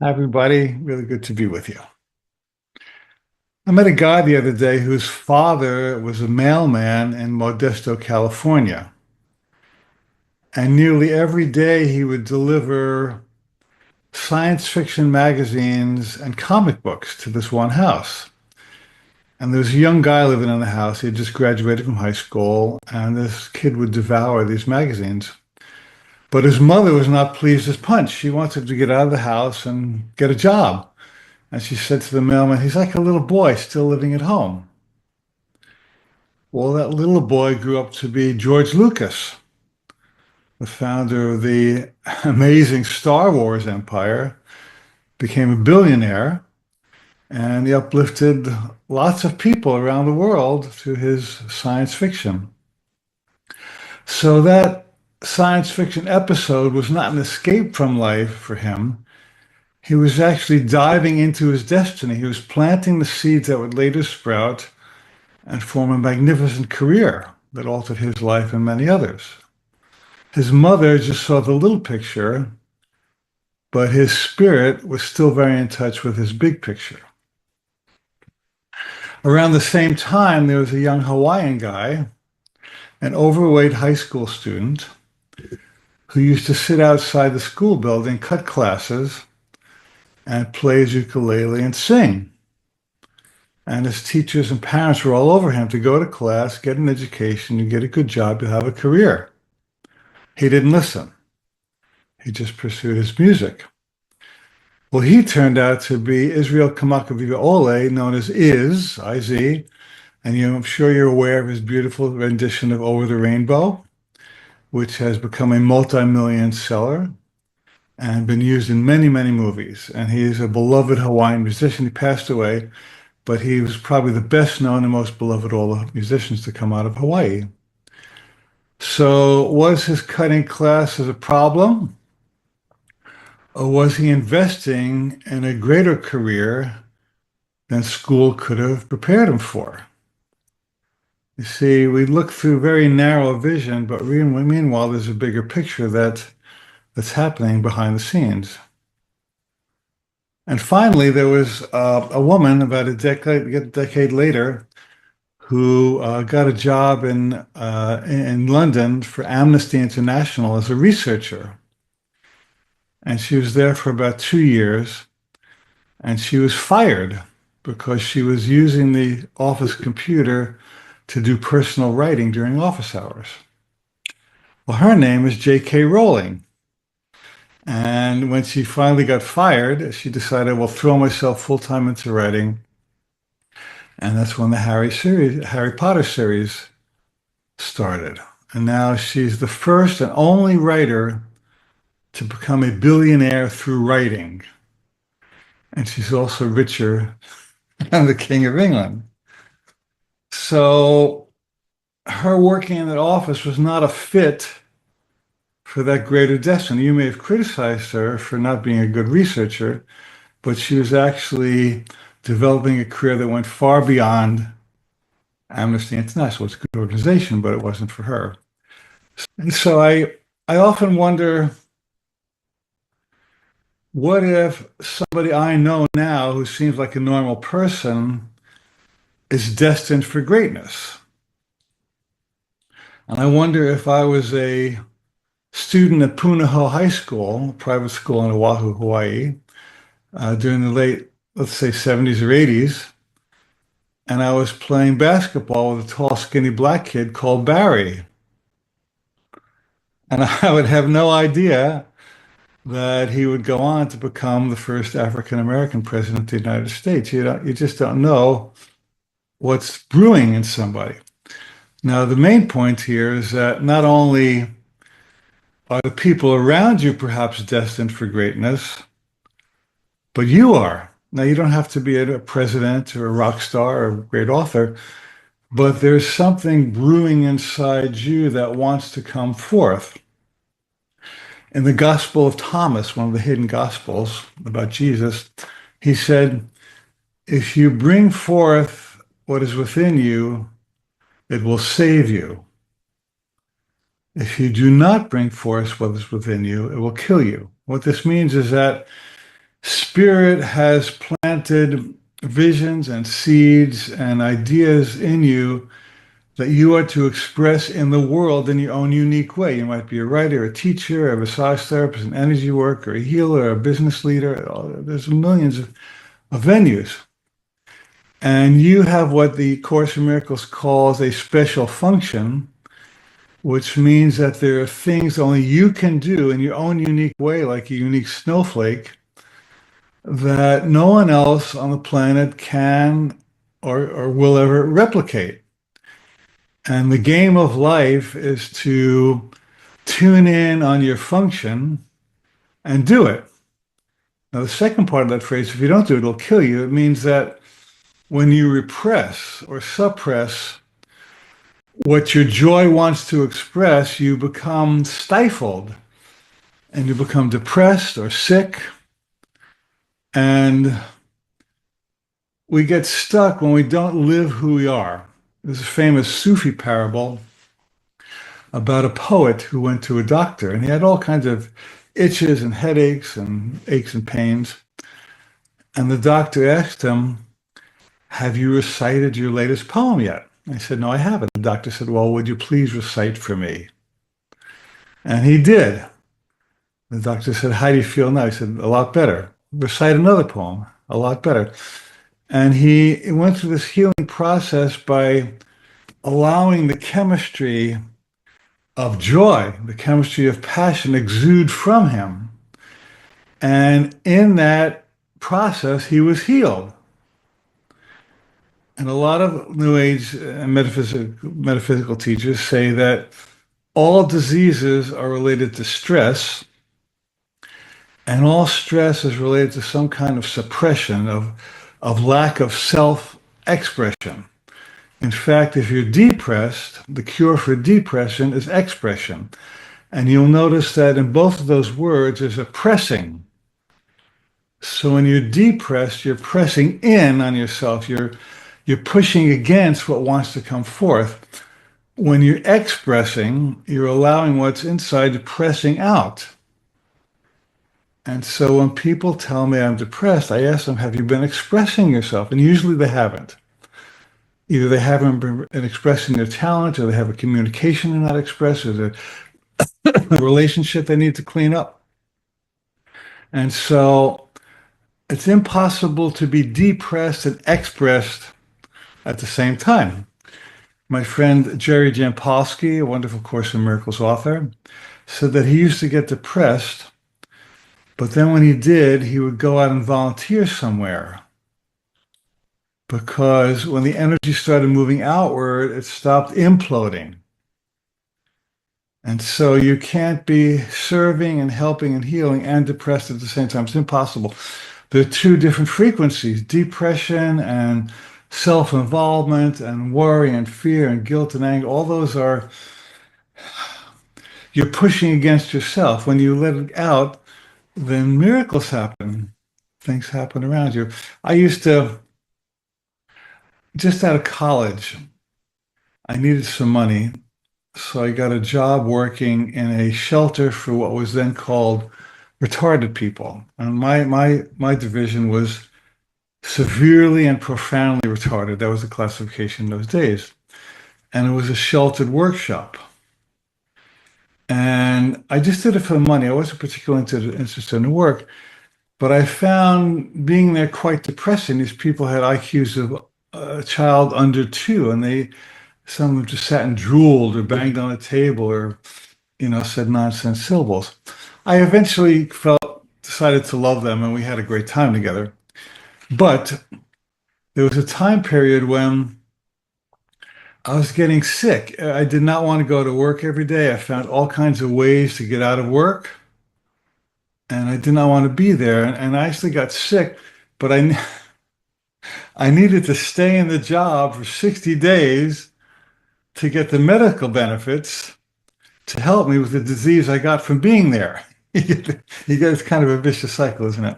Hi, everybody. Really good to be with you. I met a guy the other day whose father was a mailman in Modesto, California. And nearly every day he would deliver science fiction magazines and comic books to this one house. And there was a young guy living in the house. He had just graduated from high school, and this kid would devour these magazines. But his mother was not pleased as punch. She wanted to get out of the house and get a job. And she said to the mailman, he's like a little boy still living at home. Well, that little boy grew up to be George Lucas, the founder of the amazing Star Wars empire, became a billionaire, and he uplifted lots of people around the world through his science fiction. So that science fiction episode was not an escape from life for him. He was actually diving into his destiny. He was planting the seeds that would later sprout and form a magnificent career that altered his life and many others. His mother just saw the little picture, but his spirit was still very in touch with his big picture. Around the same time, there was a young Hawaiian guy, an overweight high school student, who used to sit outside the school building, cut classes, and play his ukulele and sing. And his teachers and parents were all over him to go to class, get an education, you get a good job, you'll have a career. He didn't listen. He just pursued his music. Well, he turned out to be Israel Kamakawiwa Ole, known as I-Z, and I'm sure you're aware of his beautiful rendition of Over the Rainbow, which has become a multi-million seller and been used in many, many movies. And he's a beloved Hawaiian musician. He passed away, but he was probably the best known and most beloved of all the musicians to come out of Hawaii. So was his cutting classes a problem? Or was he investing in a greater career than school could have prepared him for? You see, we look through very narrow vision, but meanwhile, there's a bigger picture that's happening behind the scenes. And finally, there was a woman about a decade later who got a job in London for Amnesty International as a researcher. And she was there for about 2 years, and she was fired because she was using the office computer to do personal writing during office hours. Well, her name is J.K. Rowling. And when she finally got fired, she decided, well, throw myself full-time into writing. And that's when the Harry Potter series started. And now she's the first and only writer to become a billionaire through writing. And she's also richer than the King of England. So her working in that office was not a fit for that greater destiny. You may have criticized her for not being a good researcher, but she was actually developing a career that went far beyond Amnesty International. It's a good organization, but it wasn't for her. And so I often wonder, what if somebody I know now who seems like a normal person is destined for greatness? And I wonder if I was a student at Punahou High School, a private school in Oahu, Hawaii, during the late, let's say, 70s or 80s, and I was playing basketball with a tall, skinny black kid called Barry. And I would have no idea that he would go on to become the first African-American president of the United States. You just don't know what's brewing in somebody. Now, the main point here is that not only are the people around you perhaps destined for greatness, but you are. Now, you don't have to be a president or a rock star or a great author, but there's something brewing inside you that wants to come forth. In the Gospel of Thomas, one of the hidden Gospels about Jesus, he said, if you bring forth what is within you, it will save you. If you do not bring forth what is within you, it will kill you. What this means is that Spirit has planted visions and seeds and ideas in you that you are to express in the world in your own unique way. You might be a writer, a teacher, a massage therapist, an energy worker, a healer, a business leader. There's millions of venues. And you have what the Course in Miracles calls a special function, which means that there are things only you can do in your own unique way, like a unique snowflake, that no one else on the planet can or will ever replicate. And the game of life is to tune in on your function and do it. Now, the second part of that phrase, if you don't do it, it'll kill you. It means that when you repress or suppress what your joy wants to express, you become stifled and you become depressed or sick. And we get stuck when we don't live who we are. There's a famous Sufi parable about a poet who went to a doctor, and he had all kinds of itches and headaches and aches and pains. And the doctor asked him, "Have you recited your latest poem yet?" I said, "No, I haven't." The doctor said, "Well, would you please recite for me?" And he did. The doctor said, "How do you feel now?" He said, "A lot better." "Recite another poem." "A lot better." And he went through this healing process by allowing the chemistry of joy, the chemistry of passion exude from him. And in that process, he was healed. And a lot of New Age and metaphysical teachers say that all diseases are related to stress, and all stress is related to some kind of suppression of lack of self-expression. In fact, if you're depressed, the cure for depression is expression. And you'll notice that in both of those words, there's a pressing. So when you're depressed, you're pressing in on yourself. You're pushing against what wants to come forth. When you're expressing, you're allowing what's inside pressing out. And so when people tell me I'm depressed, I ask them, have you been expressing yourself? And usually they haven't. Either they haven't been expressing their talent, or they have a communication they're not expressed, or there's a relationship they need to clean up. And so it's impossible to be depressed and expressed at the same time. My friend Jerry Jampolsky, a wonderful Course in Miracles author, said that he used to get depressed, but then when he did, he would go out and volunteer somewhere. Because when the energy started moving outward, it stopped imploding. And so you can't be serving and helping and healing and depressed at the same time. It's impossible. There are two different frequencies: depression and self-involvement and worry and fear and guilt and anger. All those are, you're pushing against yourself. When you let it out, then miracles happen. Things happen around you. I used to, just out of college, I needed some money. So I got a job working in a shelter for what was then called retarded people. And my division was severely and profoundly retarded. That was the classification in those days. And it was a sheltered workshop. And I just did it for the money. I wasn't particularly interested in the work, but I found being there quite depressing. These people had IQs of a child under 2, and some of them just sat and drooled or banged on a table or, said nonsense syllables. I eventually decided to love them, and we had a great time together. But there was a time period when I was getting sick. I did not want to go to work every day. I found all kinds of ways to get out of work, and I did not want to be there. And I actually got sick, but I needed to stay in the job for 60 days to get the medical benefits to help me with the disease I got from being there. It's kind of a vicious cycle, isn't it?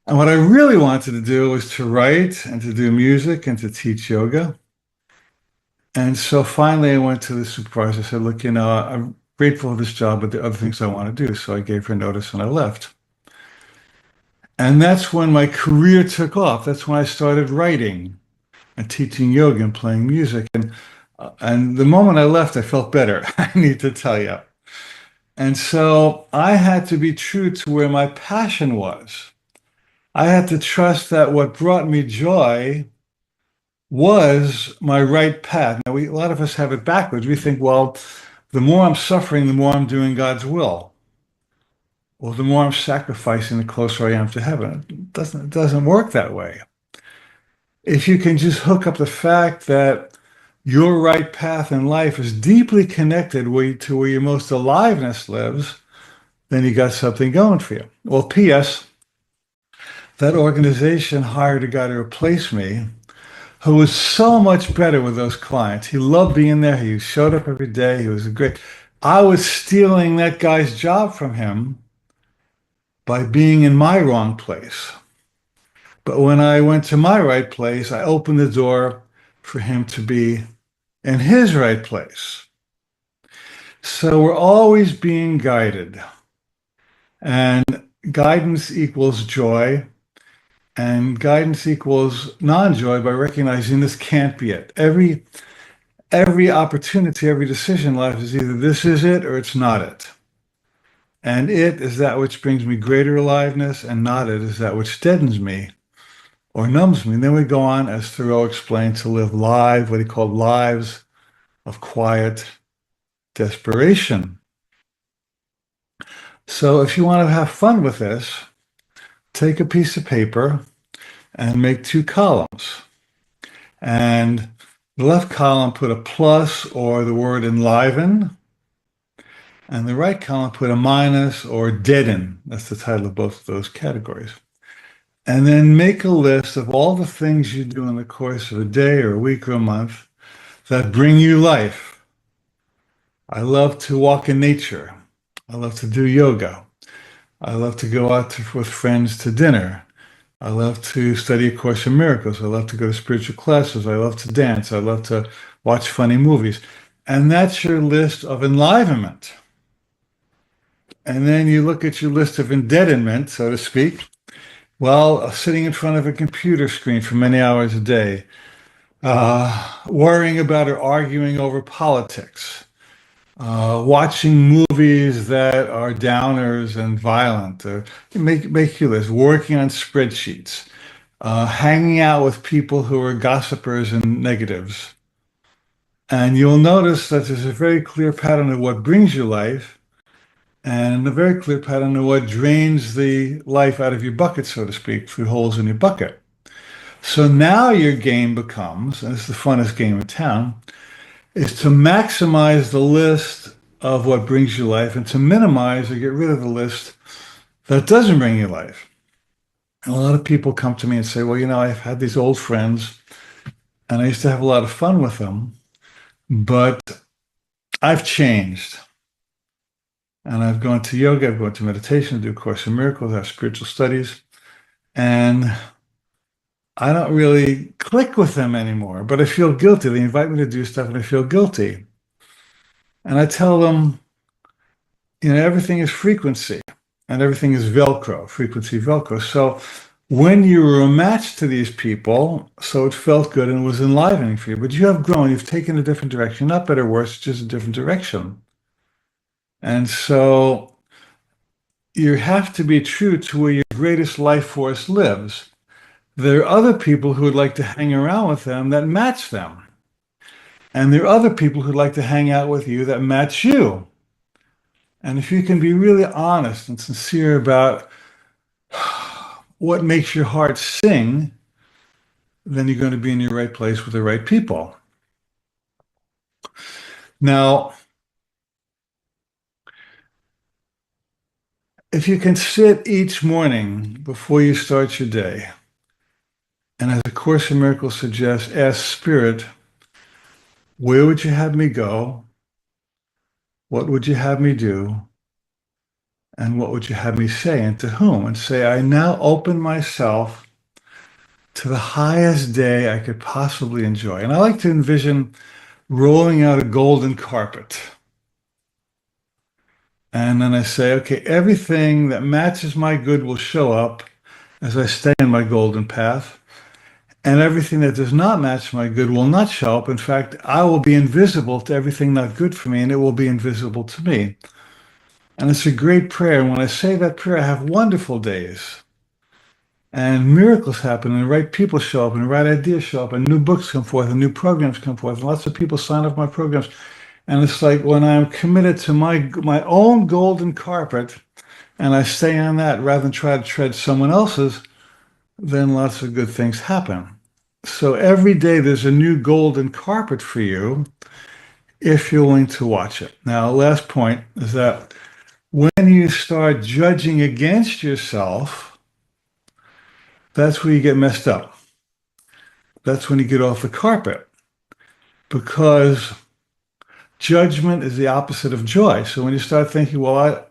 And what I really wanted to do was to write and to do music and to teach yoga. And so finally I went to the supervisor and said, look, I'm grateful for this job, but there are other things I want to do. So I gave her notice and I left. And that's when my career took off. That's when I started writing and teaching yoga and playing music. And the moment I left, I felt better, I need to tell you. And so I had to be true to where my passion was. I had to trust that what brought me joy was my right path. Now, a lot of us have it backwards. We think, well, the more I'm suffering, the more I'm doing God's will. Well, the more I'm sacrificing, the closer I am to heaven. It doesn't work that way. If you can just hook up the fact that your right path in life is deeply connected to where your most aliveness lives, then you got something going for you. Well, P.S., that organization hired a guy to replace me who was so much better with those clients. He loved being there. He showed up every day. He was great. I was stealing that guy's job from him by being in my wrong place. But when I went to my right place, I opened the door for him to be in his right place. So we're always being guided. And guidance equals joy. And guidance equals non-joy by recognizing this can't be it. Every opportunity, every decision in life is either this is it or it's not it. And it is that which brings me greater aliveness, and not it is that which deadens me or numbs me. And then we go on, as Thoreau explained, to live what he called lives of quiet desperation. So if you want to have fun with this, take a piece of paper and make 2 columns. And the left column, put a plus or the word enliven. And the right column, put a minus or deaden. That's the title of both of those categories. And then make a list of all the things you do in the course of a day or a week or a month that bring you life. I love to walk in nature. I love to do yoga. I love to go out with friends to dinner. I love to study A Course in Miracles. I love to go to spiritual classes. I love to dance. I love to watch funny movies. And that's your list of enlivenment. And then you look at your list of endeadenment, so to speak. Well, sitting in front of a computer screen for many hours a day, worrying about or arguing over politics, watching movies that are downers and violent, make your list, working on spreadsheets, hanging out with people who are gossipers and negatives. And you'll notice that there's a very clear pattern of what brings you life and a very clear pattern of what drains the life out of your bucket, so to speak, through holes in your bucket. So now your game becomes, and it's the funnest game in town, is to maximize the list of what brings you life and to minimize or get rid of the list that doesn't bring you life. And a lot of people come to me and say, well, I've had these old friends and I used to have a lot of fun with them, but I've changed. And I've gone to yoga, I've gone to meditation, do A Course in Miracles, I have spiritual studies, and I don't really click with them anymore, but I feel guilty. They invite me to do stuff and I feel guilty. And I tell them, everything is frequency and everything is Velcro, frequency Velcro. So when you were a match to these people, so it felt good and it was enlivening for you, but you have grown, you've taken a different direction, not better or worse, just a different direction. And so you have to be true to where your greatest life force lives. There are other people who would like to hang around with them that match them. And there are other people who'd like to hang out with you that match you. And if you can be really honest and sincere about what makes your heart sing, then you're going to be in your right place with the right people. Now, if you can sit each morning before you start your day, and as A Course in Miracles suggests, ask Spirit, where would you have me go? What would you have me do? And what would you have me say, and to whom? And say, I now open myself to the highest day I could possibly enjoy. And I like to envision rolling out a golden carpet. And then I say, okay, everything that matches my good will show up, as I stay in my golden path. And everything that does not match my good will not show up. In fact, I will be invisible to everything not good for me, and it will be invisible to me. And it's a great prayer. And when I say that prayer, I have wonderful days. And miracles happen, and the right people show up, and the right ideas show up, and new books come forth, and new programs come forth, and lots of people sign up for my programs. And it's like when I'm committed to my own golden carpet, and I stay on that rather than try to tread someone else's, then lots of good things happen. So every day there's a new golden carpet for you if you're willing to watch it. Now, last point is that when you start judging against yourself, that's where you get messed up. That's when you get off the carpet, because judgment is the opposite of joy. So when you start thinking, well,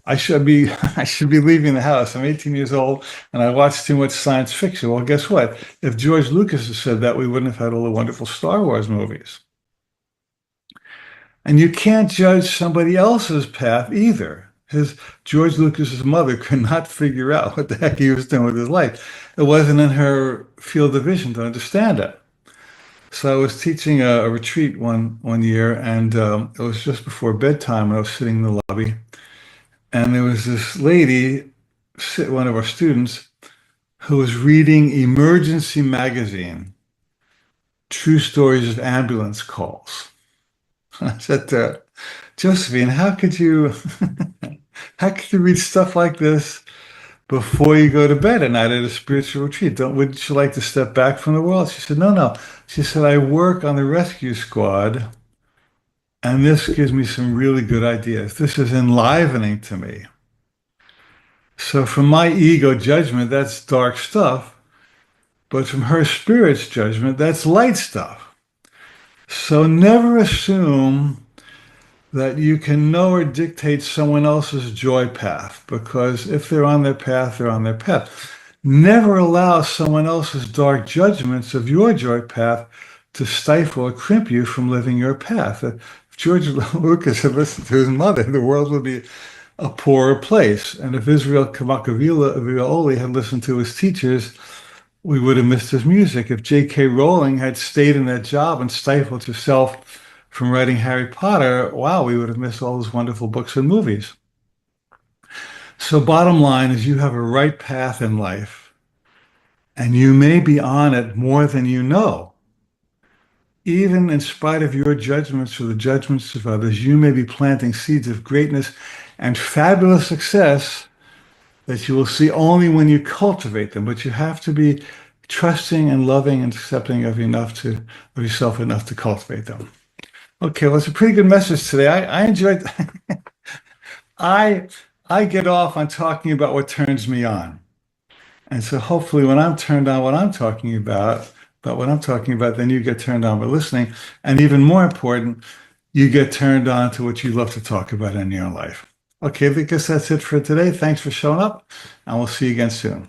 I should be leaving the house. I'm 18 years old and I watch too much science fiction. Well, guess what? If George Lucas had said that, we wouldn't have had all the wonderful Star Wars movies. And you can't judge somebody else's path either. George Lucas's mother could not figure out what the heck he was doing with his life. It wasn't in her field of vision to understand it. So I was teaching a retreat one year, and it was just before bedtime, and I was sitting in the lobby, and there was this lady, one of our students, who was reading Emergency Magazine, True Stories of Ambulance Calls. I said to her, Josephine, how could you read stuff like this before you go to bed at night at a spiritual retreat? Wouldn't you like to step back from the world? She said, no. She said, I work on the rescue squad, and this gives me some really good ideas. This is enlivening to me. So from my ego judgment, that's dark stuff. But from her spirit's judgment, that's light stuff. So never assume that you can know or dictate someone else's joy path, because if they're on their path, they're on their path. Never allow someone else's dark judgments of your joy path to stifle or crimp you from living your path. If George Lucas had listened to his mother, the world would be a poorer place. And if Israel Kamavioli had listened to his teachers, we would have missed his music. If J.K. Rowling had stayed in that job and stifled herself from writing Harry Potter, wow, we would have missed all those wonderful books and movies. So bottom line is, you have a right path in life, and you may be on it more than you know. Even in spite of your judgments or the judgments of others, you may be planting seeds of greatness and fabulous success that you will see only when you cultivate them. But you have to be trusting and loving and accepting of yourself enough to cultivate them. Okay, well, it's a pretty good message today. I enjoyed. I get off on talking about what turns me on, and so hopefully, when I'm turned on, what I'm talking about, then you get turned on by listening, and even more important, you get turned on to what you love to talk about in your life. Okay, I guess that's it for today. Thanks for showing up, and we'll see you again soon.